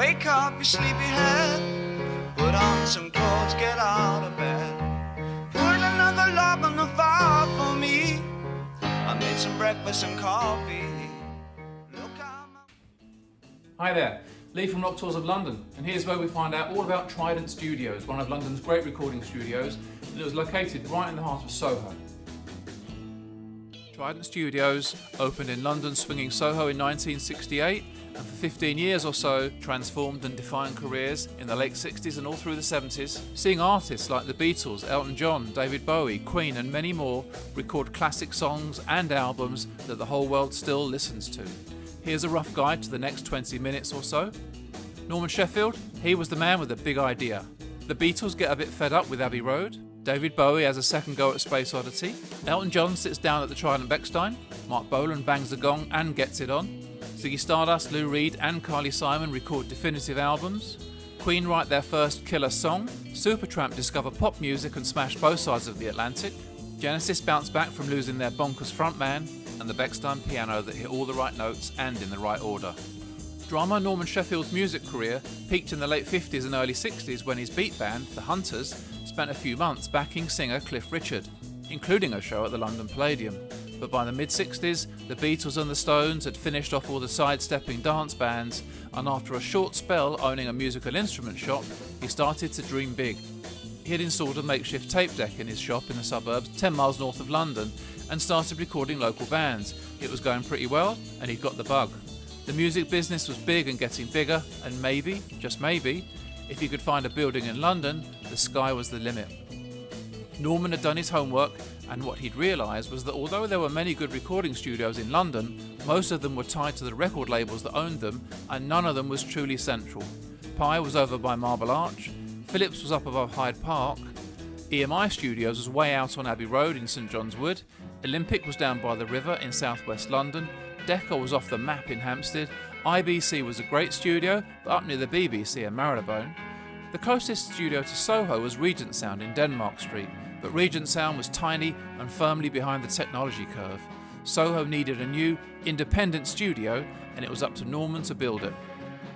Wake up, you sleepyhead. Put on some clothes, get out of bed. Put another log on the fire for me. I made some breakfast and coffee. Look out. Hi there, Lee from Rock Tours of London, and here's where we find out all about Trident Studios, one of London's great recording studios, and it was located right in the heart of Soho. Trident Studios opened in London's swinging Soho in 1968, and for 15 years or so transformed and defined careers in the late 60s and all through the 70s, seeing artists like the Beatles, Elton John, David Bowie, Queen and many more record classic songs and albums that the whole world still listens to. Here's a rough guide to the next 20 minutes or so. Norman Sheffield, he was the man with the big idea. The Beatles get a bit fed up with Abbey Road. David Bowie has a second go at Space Oddity. Elton John sits down at the Trident Bechstein. Mark Bolan bangs the gong and gets it on. Ziggy Stardust, Lou Reed and Carly Simon record definitive albums. Queen write their first killer song. Supertramp discover pop music and smash both sides of the Atlantic. Genesis bounce back from losing their bonkers frontman, and the Bechstein piano that hit all the right notes and in the right order. Drummer Norman Sheffield's music career peaked in the late 50s and early 60s when his beat band, The Hunters, spent a few months backing singer Cliff Richard, including a show at the London Palladium. But by the mid-60s, the Beatles and the Stones had finished off all the sidestepping dance bands, and after a short spell owning a musical instrument shop, he started to dream big. He had installed a makeshift tape deck in his shop in the suburbs 10 miles north of London and started recording local bands. It was going pretty well, and he'd got the bug. The music business was big and getting bigger, and maybe, just maybe, if he could find a building in London, the sky was the limit. Norman had done his homework, and what he'd realised was that although there were many good recording studios in London, most of them were tied to the record labels that owned them, and none of them was truly central. Pye was over by Marble Arch, Philips was up above Hyde Park, EMI Studios was way out on Abbey Road in St John's Wood, Olympic was down by the river in southwest London, Decca was off the map in Hampstead, IBC was a great studio, but up near the BBC and Marylebone. The closest studio to Soho was Regent Sound in Denmark Street, but Regent Sound was tiny and firmly behind the technology curve. Soho needed a new, independent studio, and it was up to Norman to build it.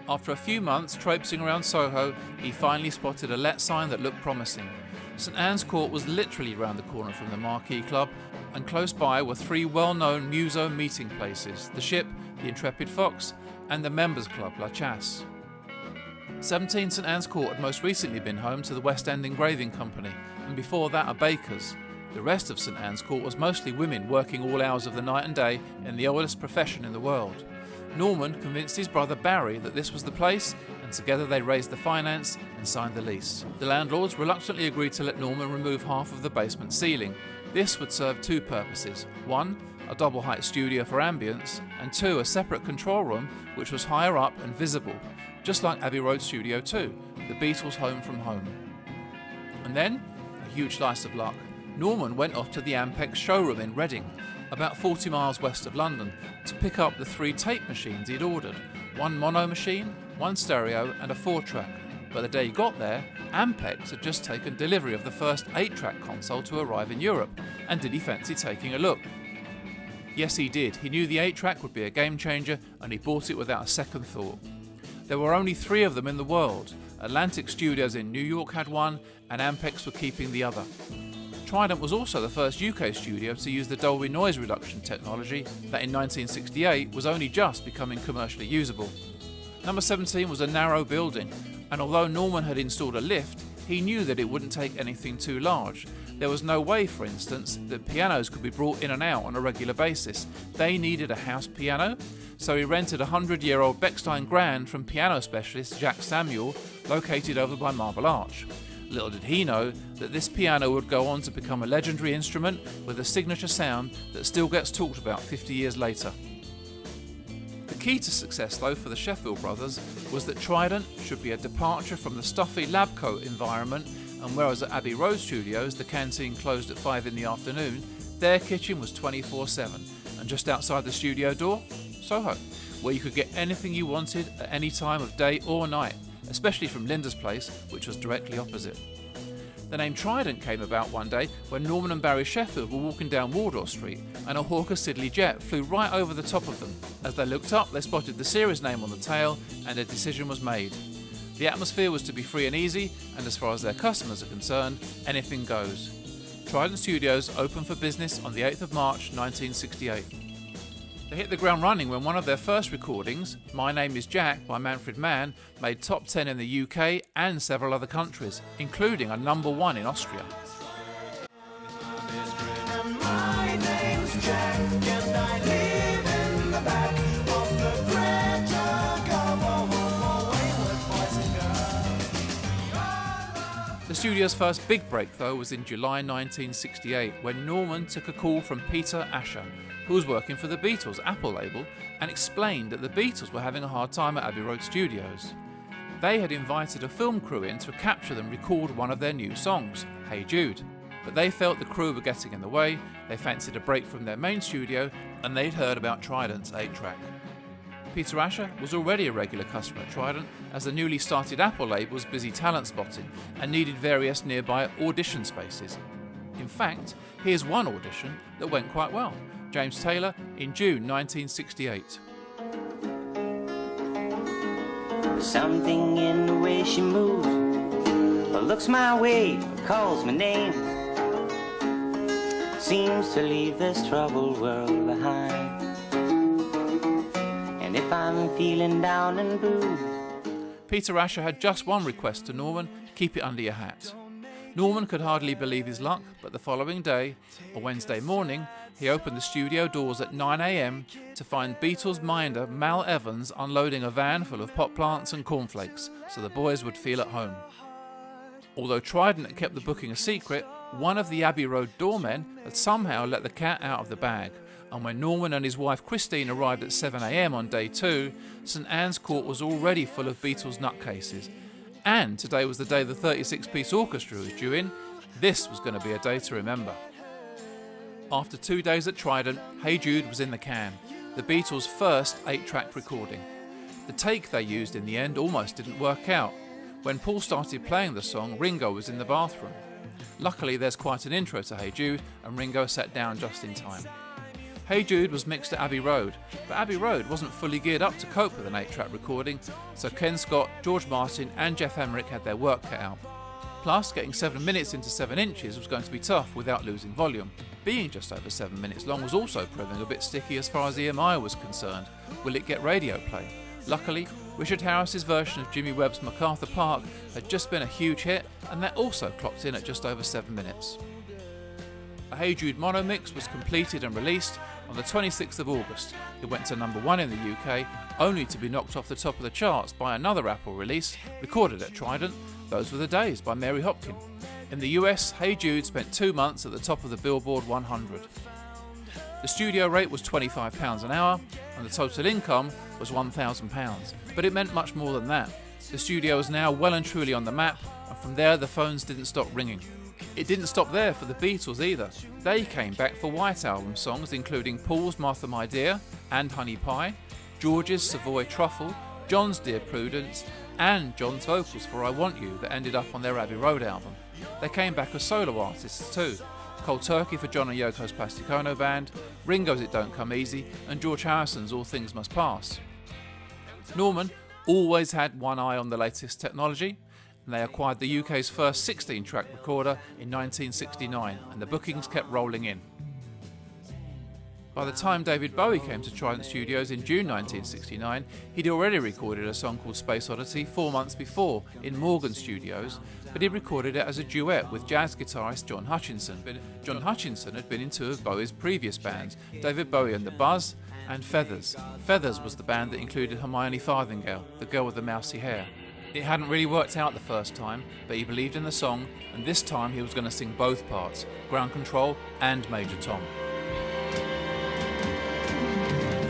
After a few months traipsing around Soho, he finally spotted a let sign that looked promising. St Anne's Court was literally round the corner from the Marquee Club, and close by were three well-known muso meeting places, the Ship, the Intrepid Fox, and the Members Club, La Chasse. 17 St Anne's Court had most recently been home to the West End Engraving Company, and before that a baker's. The rest of St Anne's Court was mostly women working all hours of the night and day in the oldest profession in the world. Norman convinced his brother Barry that this was the place, and together they raised the finance and signed the lease. The landlords reluctantly agreed to let Norman remove half of the basement ceiling. This would serve two purposes. One, a double-height studio for ambience, and two, a separate control room which was higher up and visible, just like Abbey Road Studio 2, the Beatles' home from home. And then, a huge slice of luck, Norman went off to the Ampex showroom in Reading, about 40 miles west of London, to pick up the 3 tape machines he'd ordered, one mono machine, one stereo and a 4-track. But the day he got there, Ampex had just taken delivery of the first 8-track console to arrive in Europe, and did he fancy taking a look? Yes, he did. He knew the 8-track would be a game changer, and he bought it without a second thought. There were only 3 of them in the world. Atlantic Studios in New York had one, and Ampex were keeping the other. Trident was also the first UK studio to use the Dolby noise reduction technology that in 1968 was only just becoming commercially usable. Number 17 was a narrow building, and although Norman had installed a lift, he knew that it wouldn't take anything too large. There was no way, for instance, that pianos could be brought in and out on a regular basis. They needed a house piano, so he rented a 100-year-old Bechstein Grand from piano specialist Jacques Samuel, located over by Marble Arch. Little did he know that this piano would go on to become a legendary instrument with a signature sound that still gets talked about 50 years later. The key to success, though, for the Sheffield brothers was that Trident should be a departure from the stuffy lab coat environment, and whereas at Abbey Road Studios the canteen closed at 5 in the afternoon, their kitchen was 24/7, and just outside the studio door, Soho, where you could get anything you wanted at any time of day or night, especially from Linda's place, which was directly opposite. The name Trident came about one day when Norman and Barry Sheffield were walking down Wardour Street and a Hawker Siddeley jet flew right over the top of them. As they looked up, they spotted the series name on the tail and a decision was made. The atmosphere was to be free and easy, and as far as their customers are concerned, anything goes. Trident Studios opened for business on the 8th of March 1968. They hit the ground running when one of their first recordings, My Name is Jack by Manfred Mann, made top 10 in the UK and several other countries, including a number 1 in Austria. My name's Jack and I live in the back of the Greta Garbo Wayward Boys and Girls. The studio's first big break, though, was in July 1968 when Norman took a call from Peter Asher, who was working for the Beatles Apple label, and explained that the Beatles were having a hard time at Abbey Road Studios. They had invited a film crew in to capture them record one of their new songs, Hey Jude, but they felt the crew were getting in the way, they fancied a break from their main studio, and they'd heard about Trident's 8-track. Peter Asher was already a regular customer at Trident, as the newly started Apple label was busy talent spotting and needed various nearby audition spaces. In fact, here's one audition that went quite well. James Taylor in June 1968. Something in the way she moves, or looks my way, calls my name, seems to leave this troubled world behind. And if I'm feeling down and blue. Peter Asher had just one request to Norman: keep it under your hat. Norman could hardly believe his luck, but the following day, a Wednesday morning, he opened the studio doors at 9 a.m. to find Beatles minder Mal Evans unloading a van full of pot plants and cornflakes so the boys would feel at home. Although Trident had kept the booking a secret, one of the Abbey Road doormen had somehow let the cat out of the bag, and when Norman and his wife Christine arrived at 7 a.m. on day 2, St Anne's Court was already full of Beatles nutcases. And today was the day the 36-piece orchestra was due in. This was going to be a day to remember. After 2 days at Trident, Hey Jude was in the can, the Beatles' first 8-track recording. The take they used in the end almost didn't work out. When Paul started playing the song, Ringo was in the bathroom. Luckily, there's quite an intro to Hey Jude, and Ringo sat down just in time. Hey Jude was mixed at Abbey Road, but Abbey Road wasn't fully geared up to cope with an 8-track recording, so Ken Scott, George Martin and Jeff Emerick had their work cut out. Plus, getting 7 minutes into 7 inches was going to be tough without losing volume. Being just over 7 minutes long was also proving a bit sticky as far as EMI was concerned. Will it get radio play? Luckily, Richard Harris's version of Jimmy Webb's MacArthur Park had just been a huge hit, and that also clocked in at just over 7 minutes. A Hey Jude mono mix was completed and released on the 26th of August. It went to number 1 in the UK, only to be knocked off the top of the charts by another Apple release, recorded at Trident, Those Were the Days by Mary Hopkin. In the US, Hey Jude spent 2 months at the top of the Billboard 100. The studio rate was £25 an hour, and the total income was £1,000, but it meant much more than that. The studio was now well and truly on the map, and from there the phones didn't stop ringing. It didn't stop there for the Beatles either. They came back for White Album songs including Paul's Martha My Dear and Honey Pie, George's Savoy Truffle, John's Dear Prudence, and John's vocals for I Want You that ended up on their Abbey Road album. They came back as solo artists too. Cold Turkey for John and Yoko's Plastic Ono Band, Ringo's It Don't Come Easy, and George Harrison's All Things Must Pass. Norman always had one eye on the latest technology, and they acquired the UK's first 16-track recorder in 1969, and the bookings kept rolling in. By the time David Bowie came to Trident Studios in June 1969, he'd already recorded a song called Space Oddity 4 months before in Morgan Studios, but he recorded it as a duet with jazz guitarist John Hutchinson. John Hutchinson had been in 2 of Bowie's previous bands, David Bowie and the Buzz, and Feathers. Feathers was the band that included Hermione Farthingale, the girl with the mousy hair. It hadn't really worked out the first time, but he believed in the song, and this time he was going to sing both parts, Ground Control and Major Tom.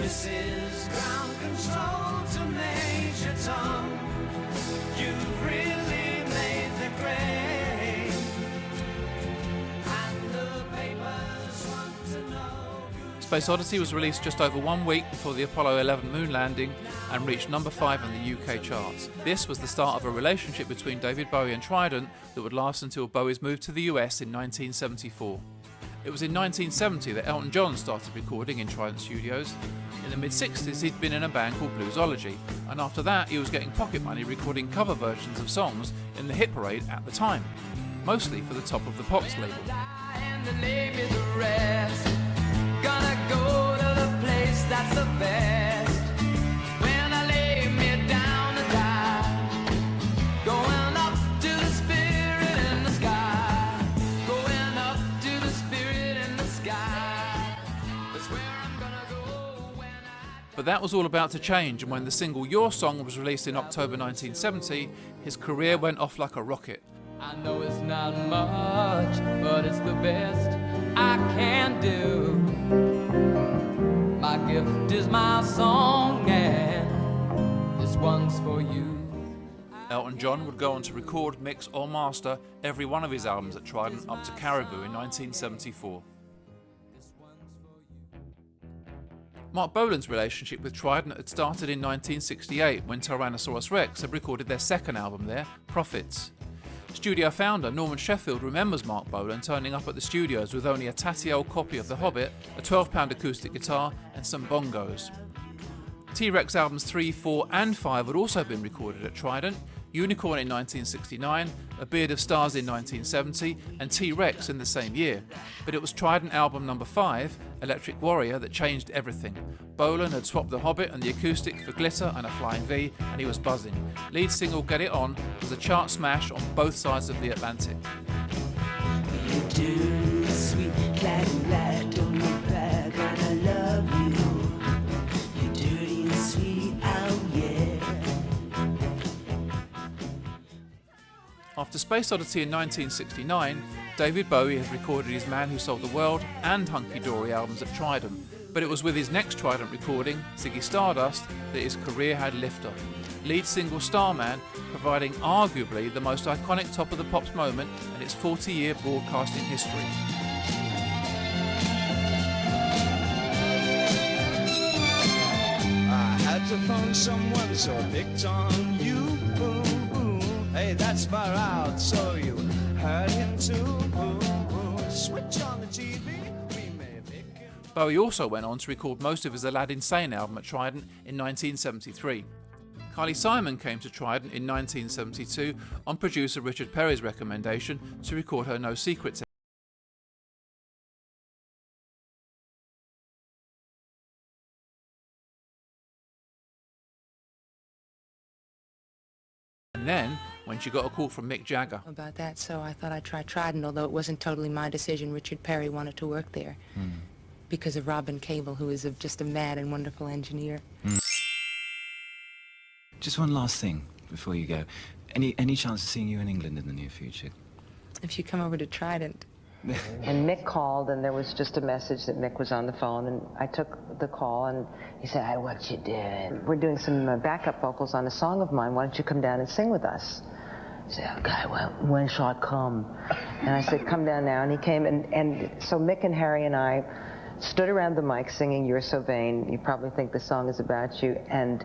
This is ground control to Major Tom. You've really made the grade, and the papers want to know. Space Oddity was released just over 1 week before the Apollo 11 moon landing and reached number 5 in the UK charts. This was the start of a relationship between David Bowie and Trident that would last until Bowie's move to the US in 1974. It was in 1970 that Elton John started recording in Trident Studios. In the mid-60s he'd been in a band called Bluesology, and after that he was getting pocket money recording cover versions of songs in the hit parade at the time, mostly for the Top of the Pops label. But that was all about to change, and when the single Your Song was released in October 1970, his career went off like a rocket. I know it's not much, but it's the best I can do. My gift is my song, and this one's for you. Elton John would go on to record, mix or master every one of his albums at Trident up to Caribou in 1974. Mark Bolan's relationship with Trident had started in 1968 when Tyrannosaurus Rex had recorded their second album there, Prophets. Studio founder Norman Sheffield remembers Mark Bolan turning up at the studios with only a tatty old copy of The Hobbit, a 12-pound acoustic guitar and some bongos. T-Rex albums 3, 4 and 5 had also been recorded at Trident, Unicorn in 1969, A Beard of Stars in 1970 and T-Rex in the same year. But it was Trident album number 5, Electric Warrior, that changed everything. Bolan had swapped the Hobbit and the acoustic for glitter and a flying V, and he was buzzing. Lead single Get It On was a chart smash on both sides of the Atlantic. You do, sweet black light, don't look back, and I love you. You dirty and sweet, oh yeah. After Space Oddity in 1969, David Bowie had recorded his Man Who Sold the World and Hunky Dory albums at Trident, but it was with his next Trident recording, Ziggy Stardust, that his career had liftoff. Lead single Starman providing arguably the most iconic Top of the Pops moment in its 40-year broadcasting history. I had to phone someone, so I picked on you. Hey, that's far out, so you heard him too. Switch on the TV, we may pick him. Bowie also went on to record most of his Aladdin Sane album at Trident in 1973. Carly Simon came to Trident in 1972 on producer Richard Perry's recommendation to record her No Secrets. And then, when she got a call from Mick Jagger. About that, so I thought I'd try Trident, although it wasn't totally my decision. Richard Perry wanted to work there because of Robin Cable, who is just a mad and wonderful engineer. Just one last thing before you go. Any chance of seeing you in England in the near future? If you come over to Trident. And Mick called, and there was just a message that Mick was on the phone, and I took the call, and he said, "Hey, what you doing? We're doing some backup vocals on a song of mine. Why don't you come down and sing with us?" I said, "Okay, well, when shall I come?" And I said, "Come down now." And he came, and so Mick and Harry and I stood around the mic singing You're So Vain. You probably think the song is about you. And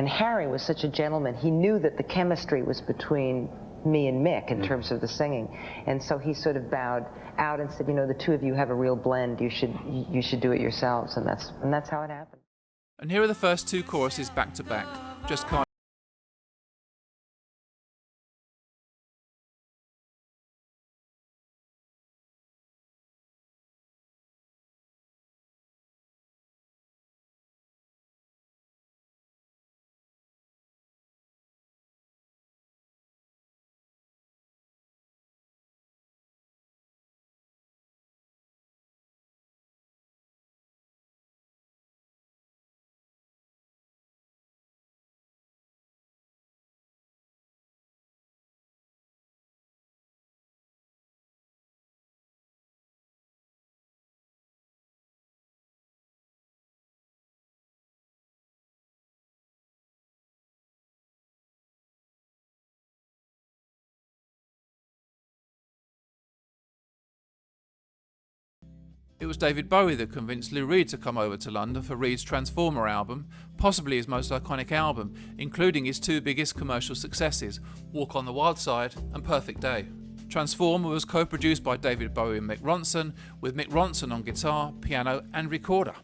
Harry was such a gentleman. He knew that the chemistry was between me and Mick in terms of the singing. And so he sort of bowed out and said, "You know, the two of you have a real blend. You should do it yourselves." And that's how it happened. And here are the first two choruses back to back, just kind It was David Bowie that convinced Lou Reed to come over to London for Reed's Transformer album, possibly his most iconic album, including his two biggest commercial successes, Walk on the Wild Side and Perfect Day. Transformer was co-produced by David Bowie and Mick Ronson, with Mick Ronson on guitar, piano and recorder.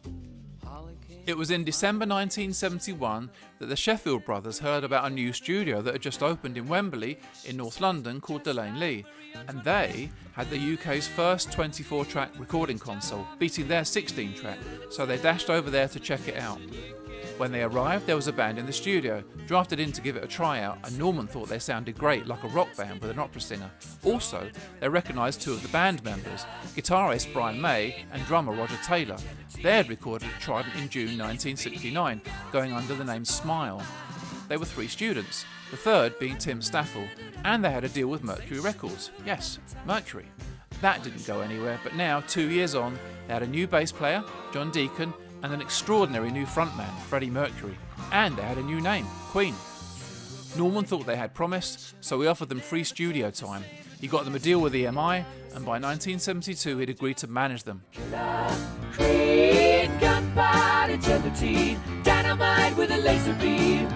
It was in December 1971 that the Sheffield brothers heard about a new studio that had just opened in Wembley in North London called Delane Lee, and they had the UK's first 24-track recording console, beating their 16-track, so they dashed over there to check it out. When they arrived, there was a band in the studio, drafted in to give it a tryout, and Norman thought they sounded great, like a rock band with an opera singer. Also, they recognised two of the band members, guitarist Brian May and drummer Roger Taylor. They had recorded at Trident in June 1969, going under the name Smile. They were three students, the third being Tim Staffel, and they had a deal with Mercury Records. Yes, Mercury. That didn't go anywhere, but now, 2 years on, they had a new bass player, John Deacon, and an extraordinary new frontman, Freddie Mercury, and they had a new name, Queen. Norman thought they had promised, so he offered them free studio time. He got them a deal with EMI, and by 1972 he'd agreed to manage them. Creed, gunpowder, gelatine, dynamite with a laser beam.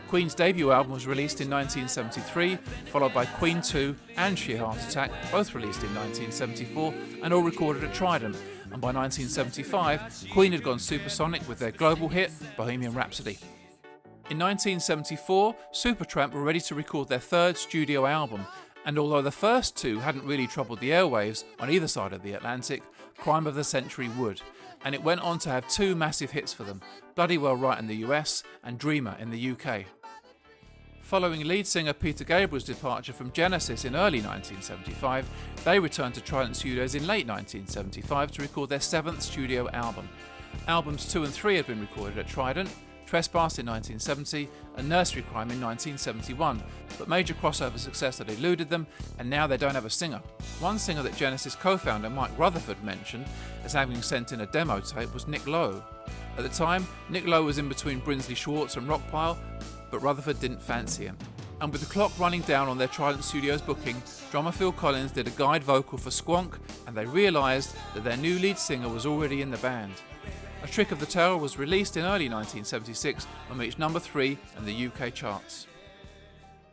Queen's debut album was released in 1973, followed by Queen 2 and Sheer Heart Attack, both released in 1974 and all recorded at Trident. And by 1975, Queen had gone supersonic with their global hit, Bohemian Rhapsody. In 1974, Supertramp were ready to record their third studio album, and although the first two hadn't really troubled the airwaves on either side of the Atlantic, Crime of the Century would, and it went on to have two massive hits for them, Bloody Well Right in the US and Dreamer in the UK. Following lead singer Peter Gabriel's departure from Genesis in early 1975, they returned to Trident Studios in late 1975 to record their seventh studio album. Albums 2 and 3 had been recorded at Trident, Trespass in 1970 and Nursery Crime in 1971, but major crossover success had eluded them, and now they don't have a singer. One singer that Genesis co-founder Mike Rutherford mentioned as having sent in a demo tape was Nick Lowe. At the time, Nick Lowe was in between Brinsley Schwarz and Rockpile, but Rutherford didn't fancy him. And with the clock running down on their Trident Studios booking, drummer Phil Collins did a guide vocal for Squonk, and they realised that their new lead singer was already in the band. A Trick of the Tail was released in early 1976 and reached number 3 in the UK charts.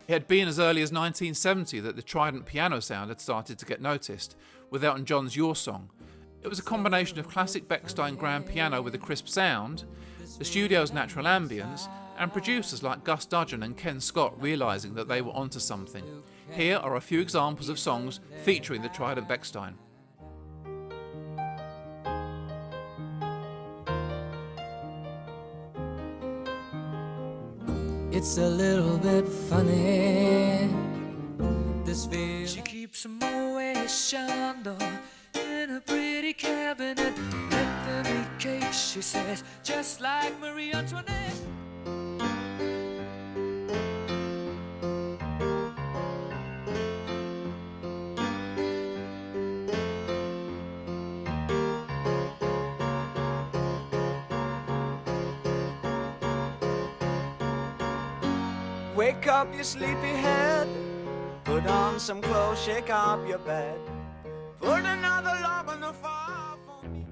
It had been as early as 1970 that the Trident piano sound had started to get noticed, with Elton John's Your Song. It was a combination of classic Bechstein grand piano with a crisp sound, the studio's natural ambience, and producers like Gus Dudgeon and Ken Scott realising that they were onto something. Here are a few examples of songs featuring the Trident Bechstein. It's a little bit funny, this feeling. She keeps a Moet Chandon in a pretty cabinet. Anthony cake, she says, just like Marie Antoinette. Wake up, you sleepy head. Put on some clothes, shake up your bed. Put another log on the fire for me.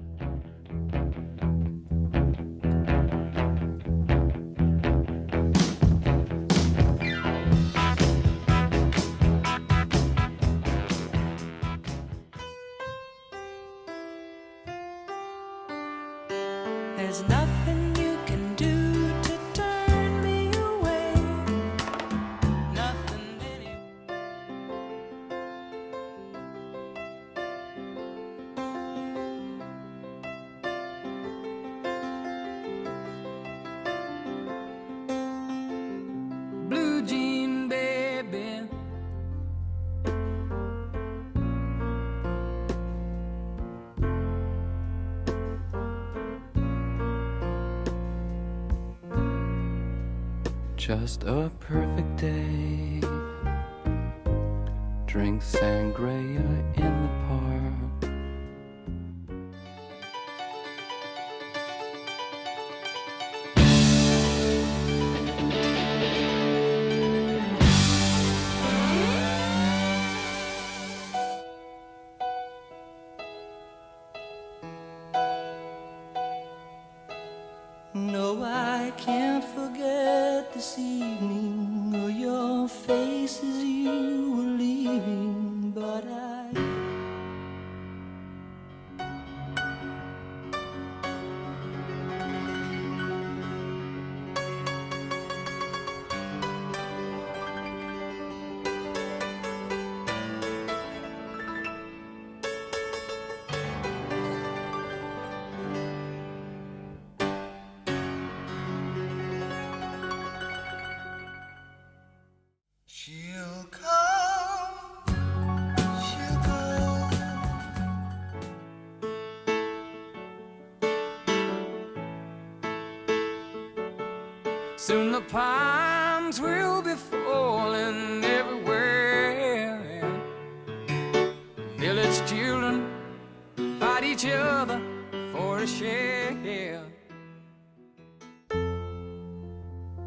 There's nothing you can do to turn me away. Nothing anyway. Blue jean baby, just a perfect day. Drink sangria in the park. Soon the pines will be falling everywhere. Village children fight each other for a share.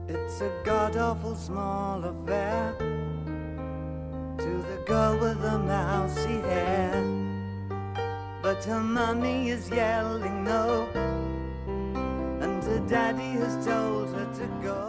It's a god-awful small affair to the girl with the mousy hair, but her mommy is yelling no, and her daddy has told her to go.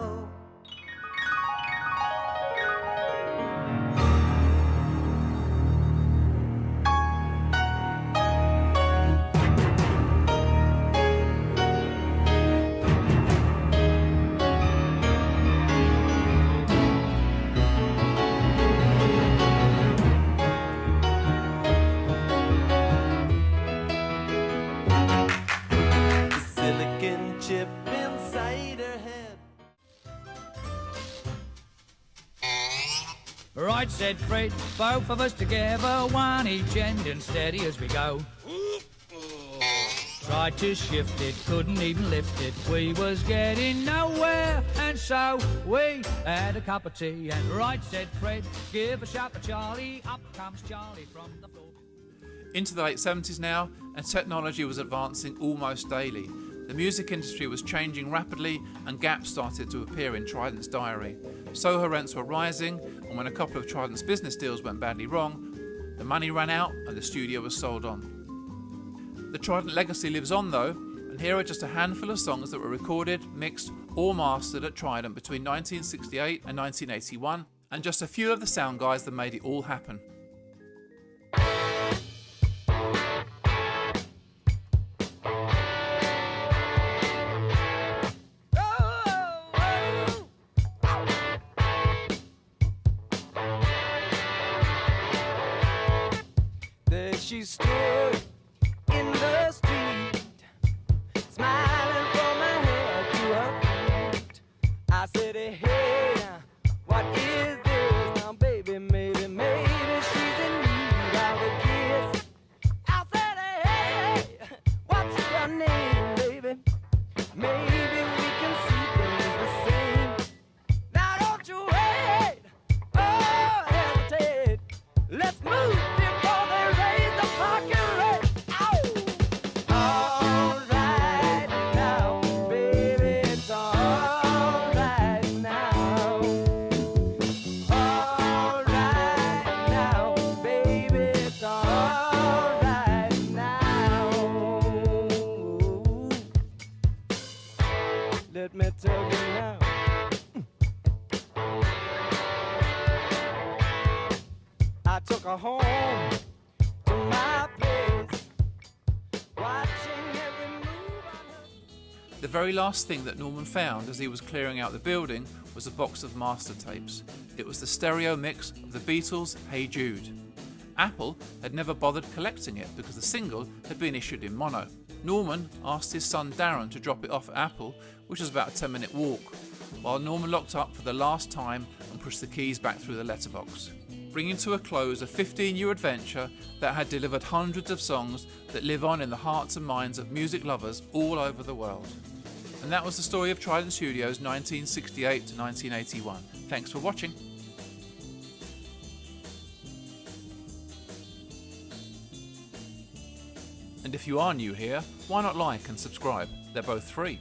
Right, said Fred, both of us together, one each end and steady as we go. Tried to shift it, couldn't even lift it, we was getting nowhere, and so we had a cup of tea, and right, said Fred, give a shout for Charlie, up comes Charlie from the floor. Into the late 70s now, and technology was advancing almost daily. The music industry was changing rapidly, and gaps started to appear in Trident's diary. SOHO rents were rising, and when a couple of Trident's business deals went badly wrong, the money ran out and the studio was sold on. The Trident legacy lives on though, and here are just a handful of songs that were recorded, mixed or mastered at Trident between 1968 and 1981, and just a few of the sound guys that made it all happen. She stood in the street, smiling from her head to her feet. I said, hey, what is this? Now, baby, maybe she's in need of a kiss. I said, hey, what's your name, baby? Maybe we can see things the same. Now, don't you wait, oh, hesitate. Let's move. Let me tell you now. I took her home to my place, watching every move on her. The very last thing that Norman found as he was clearing out the building was a box of master tapes. It was the stereo mix of the Beatles' Hey Jude. Apple had never bothered collecting it because the single had been issued in mono. Norman asked his son Darren to drop it off at Apple, which was about a 10-minute walk, while Norman locked up for the last time and pushed the keys back through the letterbox, bringing to a close a 15-year adventure that had delivered hundreds of songs that live on in the hearts and minds of music lovers all over the world. And that was the story of Trident Studios 1968 to 1981. Thanks for watching. And if you are new here, why not like and subscribe? They're both free.